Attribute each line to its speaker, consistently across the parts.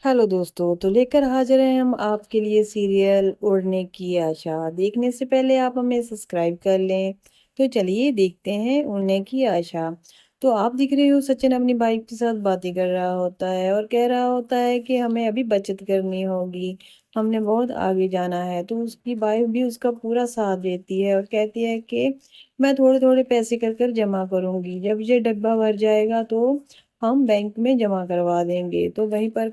Speaker 1: Hello दोस्तों, तो लेकर हाजिर हैं हम आपके लिए सीरियल उड़ने की आशा। देखने से पहले आप हमें सब्सक्राइब कर लें। तो चलिए देखते हैं उड़ने की आशा। तो आप दिख रहे हो, सचिन अपनी बाइक के साथ बातें कर रहा होता है और कह रहा होता है कि हमें अभी बचत करनी होगी, हमने बहुत आगे जाना है। तो उसकी बाइक भी उसका पूरा साथ देती है और कहती है कि मैं थोड़े थोड़े पैसे कर कर जमा करूंगी, जब ये डब्बा भर जाएगा तो हम बैंक में जमा करवा देंगे। तो वहीं पर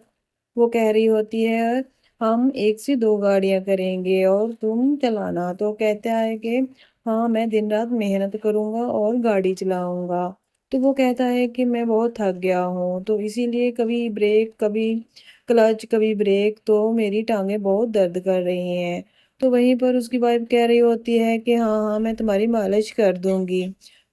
Speaker 1: वो कह रही होती है हम एक से दो गाड़ियां करेंगे और तुम चलाना। तो कहता है कि हाँ, मैं दिन रात मेहनत करूंगा और गाड़ी चलाऊंगा। तो वो कहता है कि मैं बहुत थक गया हूँ, तो इसीलिए कभी ब्रेक कभी क्लच कभी ब्रेक, तो मेरी टांगें बहुत दर्द कर रही हैं। तो वहीं पर उसकी वाइफ कह रही होती है कि हाँ हाँ, मैं तुम्हारी मालिश कर दूंगी,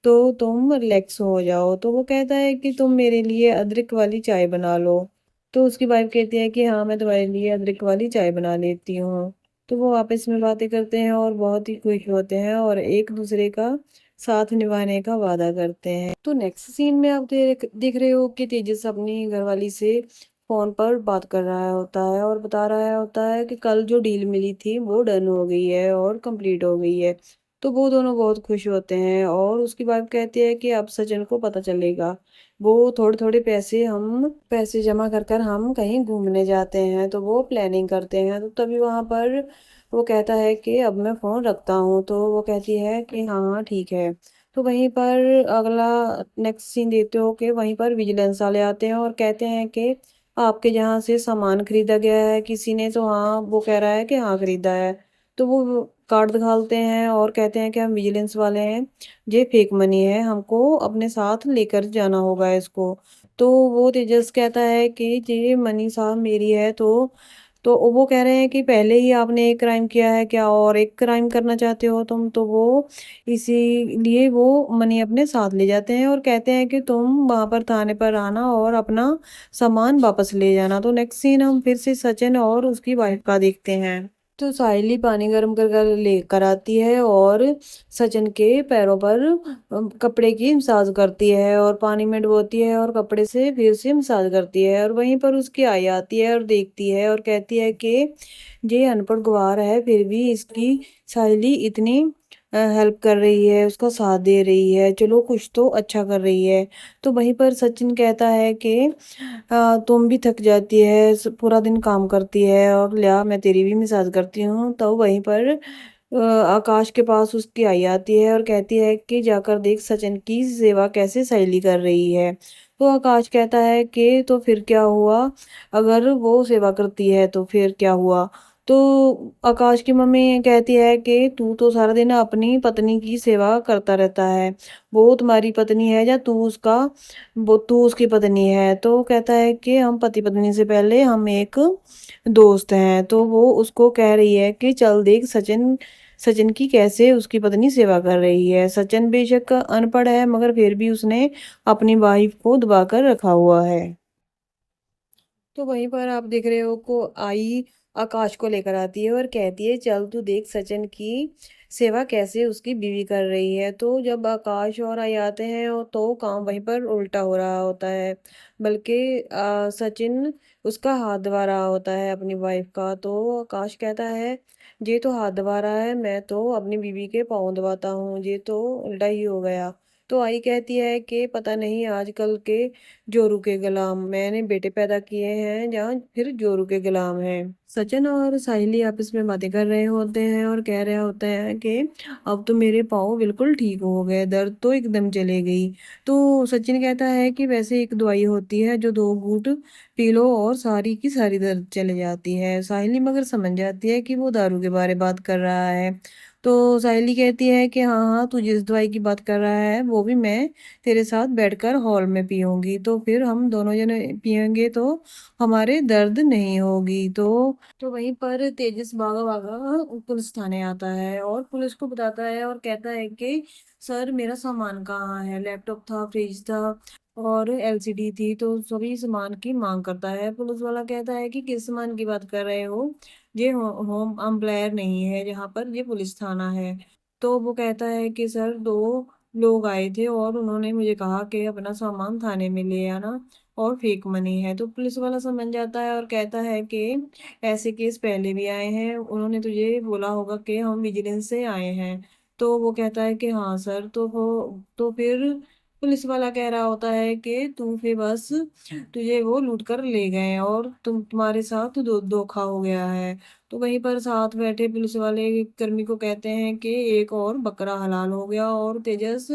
Speaker 1: तो तुम रिलैक्स हो जाओ। तो वो कहता है कि तुम मेरे लिए अदरक वाली चाय बना लो। तो उसकी वाइफ कहती है कि हाँ, मैं तुम्हारे लिए अदरक वाली चाय बना लेती हूँ। तो वो आपस में बातें करते हैं और बहुत ही खुश होते हैं और एक दूसरे का साथ निभाने का वादा करते हैं। तो नेक्स्ट सीन में आप देख रहे हो कि तेजस अपनी घरवाली से फोन पर बात कर रहा होता है और बता रहा होता है कि कल जो डील मिली थी वो डन हो गई है और कंप्लीट हो गई है। तो वो दोनों बहुत खुश होते हैं और उसकी वाइफ कहती है कि अब सचिन को पता चलेगा। वो थोड़े थोड़े पैसे जमा कर कर हम कहीं घूमने जाते हैं, तो वो प्लानिंग करते हैं। तो तभी वहां पर वो कहता है कि अब मैं फोन रखता हूँ। तो वो कहती है कि हाँ हाँ ठीक है। तो वहीं पर अगला नेक्स्ट सीन देखते हो कि वहीं पर विजिलेंस वाले आते हैं और कहते हैं कि आपके यहाँ से सामान खरीदा गया है किसी ने। तो हाँ, वो कह रहा है कि हाँ खरीदा है। तो वो कार्ड दिखाते हैं और कहते हैं कि हम विजिलेंस वाले हैं, ये फेक मनी है, हमको अपने साथ लेकर जाना होगा इसको। तो वो तेजस कहता है कि ये मनी साहब मेरी है। तो वो कह रहे हैं कि पहले ही आपने एक क्राइम किया है क्या, और एक क्राइम करना चाहते हो तुम। तो वो इसीलिए वो मनी अपने साथ ले जाते हैं और कहते हैं कि तुम वहां पर थाने पर आना और अपना सामान वापस ले जाना। तो नेक्स्ट सीन हम फिर से सचिन और उसकी वाइफ का देखते हैं। तो साहिली पानी गर्म कर कर लेकर आती है और सचिन के पैरों पर कपड़े की मसाज करती है और पानी में डुबोती है और कपड़े से फिर से मसाज करती है। और वहीं पर उसकी आई आती है और देखती है और कहती है कि ये अनपढ़ गवार है, फिर भी इसकी साहेली इतनी हेल्प कर रही है, उसका साथ दे रही है, चलो कुछ तो अच्छा कर रही है। तो वहीं पर सचिन कहता है कि तुम भी थक जाती है, पूरा दिन काम करती है, और लिया मैं तेरी भी मसाज करती हूँ। तो वहीं पर आकाश के पास उसकी आई आती है और कहती है कि जाकर देख सचिन की सेवा कैसे सहेली कर रही है। तो आकाश कहता है कि तो फिर क्या हुआ, अगर वो सेवा करती है तो फिर क्या हुआ। तो आकाश की मम्मी कहती है कि तू तो सारा दिन अपनी पत्नी की सेवा करता रहता है, वो तुम्हारी पत्नी है या तू उसकी पत्नी है। तो कहता है कि हम पति पत्नी से पहले हम एक दोस्त हैं। तो वो उसको कह रही है कि चल देख सचिन सचिन की कैसे उसकी पत्नी सेवा कर रही है। सचिन बेशक अनपढ़ है, मगर फिर भी उसने अपनी वाइफ को दबा कर रखा हुआ है। तो वहीं पर आप देख रहे हो को आई आकाश को लेकर आती है और कहती है चल तू देख सचिन की सेवा कैसे उसकी बीवी कर रही है। तो जब आकाश और आई आते हैं तो काम वहीं पर उल्टा हो रहा होता है, बल्कि सचिन उसका हाथ दबा रहा होता है अपनी वाइफ का। तो आकाश कहता है ये तो हाथ दबा रहा है, मैं तो अपनी बीवी के पाँव दबाता हूँ, ये तो उल्टा ही हो गया। तो आई कहती है कि पता नहीं आजकल के जोरू के गुलाम, मैंने बेटे पैदा किए हैं जहाँ फिर जोरू के गुलाम हैं। सचिन और साहिली आपस में बातें कर रहे होते हैं और कह रहे होते हैं कि अब तो मेरे पाँव बिल्कुल ठीक हो गए, दर्द तो एकदम चले गई। तो सचिन कहता है कि वैसे एक दवाई होती है जो दो घूंट पी लो और सारी की सारी दर्द चले जाती है। साहिली मगर समझ जाती है कि वो दारू के बारे बात कर रहा है। तो साहिली कहती है कि हाँ हाँ, तू जिस दवाई की बात कर रहा है वो भी मैं तेरे साथ बैठकर हॉल में पीऊंगी, तो फिर हम दोनों जने पियेंगे तो हमारे दर्द नहीं होगी। तो वहीं पर तेजस भागा भागा पुलिस थाने आता है और पुलिस को बताता है और कहता है कि सर मेरा सामान कहाँ है, लैपटॉप था, फ्रिज था और एलसीडी थी, तो सभी सामान की मांग करता है। पुलिस वाला कहता है कि किस सामान की बात कर रहे हो, ये होम एम्प्लॉयर नहीं है जहाँ पर ये पुलिस थाना है। तो वो कहता है कि सर दो लोग आए थे और उन्होंने मुझे कहा कि अपना सामान थाने में ले आना। और फेक मनी है। तो पुलिस वाला समझ जाता है और कहता है कि ऐसे केस पहले भी आए हैं, उन्होंने तुझे बोला होगा कि हम विजिलेंस से आए हैं। तो वो कहता है कि हाँ सर। तो वो तो फिर पुलिस वाला कह रहा होता है कि तू फिर बस तुझे वो लूट कर ले गए और तुम्हारे साथ धोखा हो गया है। तो वहीं पर साथ बैठे पुलिस वाले कर्मी को कहते हैं कि एक और बकरा हलाल हो गया, और तेजस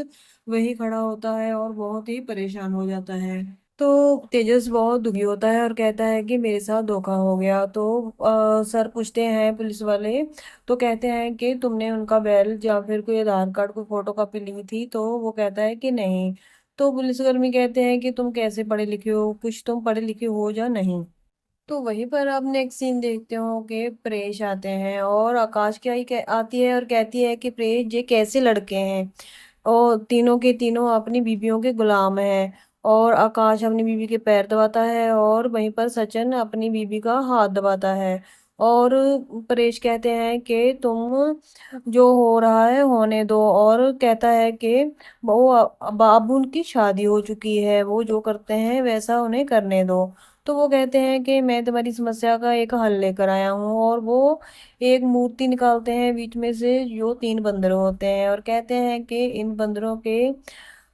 Speaker 1: वही खड़ा होता है और बहुत ही परेशान हो जाता है। तो तेजस बहुत दुखी होता है और कहता है कि मेरे साथ धोखा हो गया। तो सर पूछते हैं पुलिस वाले, तो कहते हैं कि तुमने उनका बैल या फिर कोई आधार कार्ड कोई फोटो कॉपी ली थी? तो वो कहता है कि नहीं। तो पुलिसकर्मी कहते हैं कि तुम कैसे पढ़े लिखे हो, कुछ तुम पढ़े लिखे हो या नहीं? तो वहीं पर आप नेक्स्ट सीन देखते हो कि प्रेश आते हैं और आकाश की आई आती है और कहती है कि प्रेश ये कैसे लड़के हैं, और तीनों के तीनों अपनी बीवियों के गुलाम हैं। और आकाश अपनी बीवी के पैर दबाता है और वहीं पर सचिन अपनी बीवी का हाथ दबाता है। और परेश कहते हैं कि तुम जो हो रहा है होने दो, और कहता है कि वो अब उनकी शादी हो चुकी है, वो जो करते हैं वैसा उन्हें करने दो। तो वो कहते हैं कि मैं तुम्हारी समस्या का एक हल लेकर आया हूँ, और वो एक मूर्ति निकालते हैं बीच में से जो तीन बंदर होते हैं, और कहते हैं कि इन बंदरों के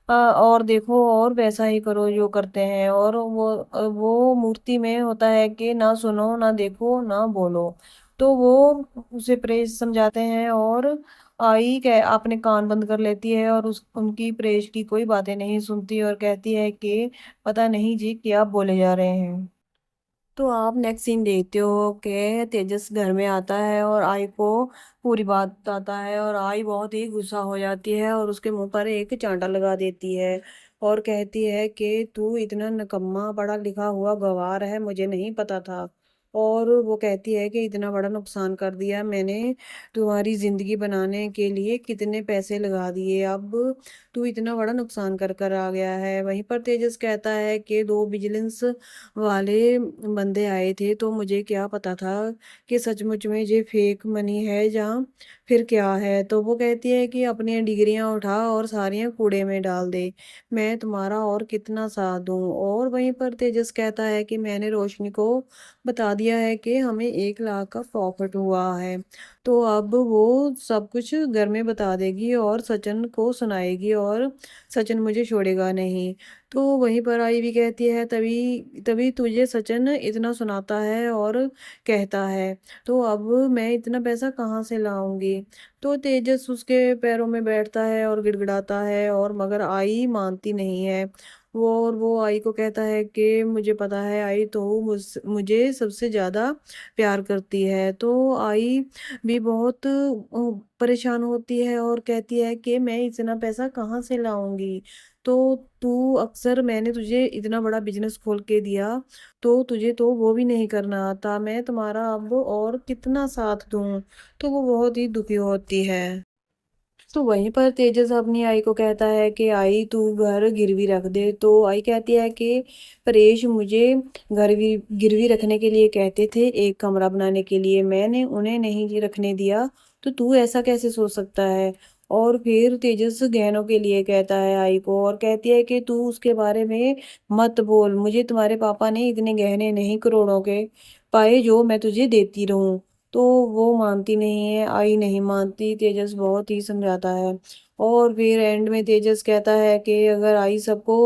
Speaker 1: और देखो और वैसा ही करो जो करते हैं। और वो मूर्ति में होता है कि ना सुनो ना देखो ना बोलो। तो वो उसे प्रेस समझाते हैं और आई कह अपने कान बंद कर लेती है और उस उनकी प्रेस की कोई बातें नहीं सुनती और कहती है कि पता नहीं जी क्या बोले जा रहे हैं। तो आप नेक्स्ट सीन देखते हो कि तेजस घर में आता है और आई को पूरी बात बताता है, और आई बहुत ही गुस्सा हो जाती है और उसके मुंह पर एक चांटा लगा देती है और कहती है कि तू इतना निकम्मा पढ़ा लिखा हुआ गवार है, मुझे नहीं पता था। और वो कहती है कि इतना बड़ा नुकसान कर दिया मैंने, तुम्हारी जिंदगी बनाने के लिए कितने पैसे लगा दिए, अब तू इतना बड़ा नुकसान कर कर आ गया है। वहीं पर तेजस कहता है कि दो विजिलेंस वाले बंदे आए थे, तो मुझे क्या पता था कि सचमुच में ये फेक मनी है या फिर क्या है। तो वो कहती है कि अपनी डिग्रियां उठा और सारियां कूड़े में डाल दे, मैं तुम्हारा और कितना साथ दूं। और वहीं पर तेजस कहता है कि मैंने रोशनी को बता दिया है कि हमें 1 लाख का प्रॉफिट हुआ है, तो अब वो सब कुछ घर में बता देगी और सचिन को सुनाएगी, और सचिन मुझे छोड़ेगा नहीं। तो वहीं पर आई भी कहती है तभी तभी तुझे सचिन इतना सुनाता है और कहता है, तो अब मैं इतना पैसा कहाँ से लाऊंगी। तो तेजस उसके पैरों में बैठता है और गिड़गिड़ाता है, और मगर आई मानती नहीं है। वो आई को कहता है कि मुझे पता है आई तो मुझे सबसे ज्यादा प्यार करती है। तो आई भी बहुत परेशान होती है और कहती है कि मैं इतना पैसा कहाँ से लाऊंगी। तो तू अक्सर मैंने तुझे इतना बड़ा बिजनेस खोल के दिया, तो तुझे तो वो भी नहीं करना आता, मैं तुम्हारा अब और कितना साथ दूं। तो वो बहुत ही दुखी होती है। तो वहीं पर तेजस अपनी आई को कहता है कि आई तू घर गिरवी रख दे। तो आई कहती है कि परेश मुझे घर गिरवी रखने के लिए कहते थे, एक कमरा बनाने के लिए, मैंने उन्हें नहीं रखने दिया, तो तू ऐसा कैसे सोच सकता है। और फिर तेजस गहनों के लिए कहता है आई को, और कहती है कि तू उसके बारे में मत बोल, मुझे तुम्हारे पापा ने इतने गहने नहीं करोड़ों के पाए जो मैं तुझे देती रहूं। तो वो मानती नहीं है, आई नहीं मानती, तेजस बहुत ही समझाता है। और फिर एंड में तेजस कहता है कि अगर आई सबको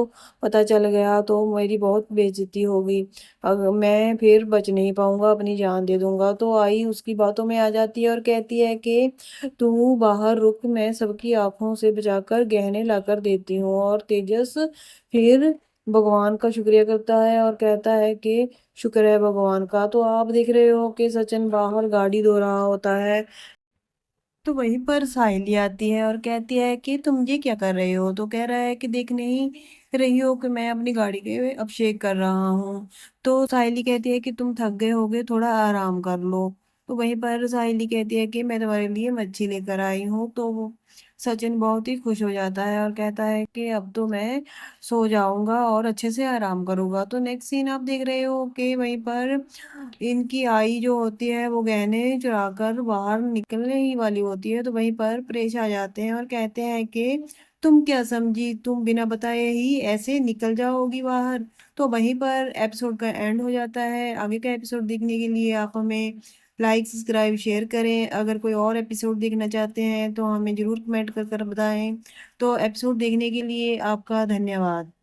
Speaker 1: पता चल गया तो मेरी बहुत बेइज्जती होगी, अगर मैं फिर बच नहीं पाऊंगा, अपनी जान दे दूंगा। तो आई उसकी बातों में आ जाती है और कहती है कि तू बाहर रुक, मैं सबकी आंखों से बचाकर गहने लाकर देती हूँ। और तेजस फिर भगवान का शुक्रिया करता है और कहता है कि शुक्र है भगवान का। तो आप देख रहे हो कि सचिन बाहर गाड़ी धो रहा होता है। तो वहीं पर साहिली आती है और कहती है कि तुम ये क्या कर रहे हो। तो कह रहा है कि देख नहीं रही हो कि मैं अपनी गाड़ी के अभिषेक कर रहा हूँ। तो साहिली कहती है कि तुम थक गए होगे, थोड़ा आराम कर लो। तो वहीं पर साहिली कहती है कि मैं तुम्हारे लिए मच्छी लेकर आई हूँ। तो सचिन बहुत ही खुश हो जाता है और कहता है कि अब तो मैं सो जाऊंगा और अच्छे से आराम करूंगा। तो नेक्स्ट सीन आप देख रहे हो कि वहीं पर इनकी आई जो होती है वो गहने चुरा कर बाहर निकलने ही वाली होती है। तो वहीं पर प्रेश आ जाते हैं और कहते हैं कि तुम क्या समझी, तुम बिना बताए ही ऐसे निकल जाओगी बाहर। तो वहीं पर एपिसोड का एंड हो जाता है। आगे का एपिसोड देखने के लिए आप हमें लाइक सब्सक्राइब शेयर करें। अगर कोई और एपिसोड देखना चाहते हैं तो हमें ज़रूर कमेंट कर कर बताएं। तो एपिसोड देखने के लिए आपका धन्यवाद।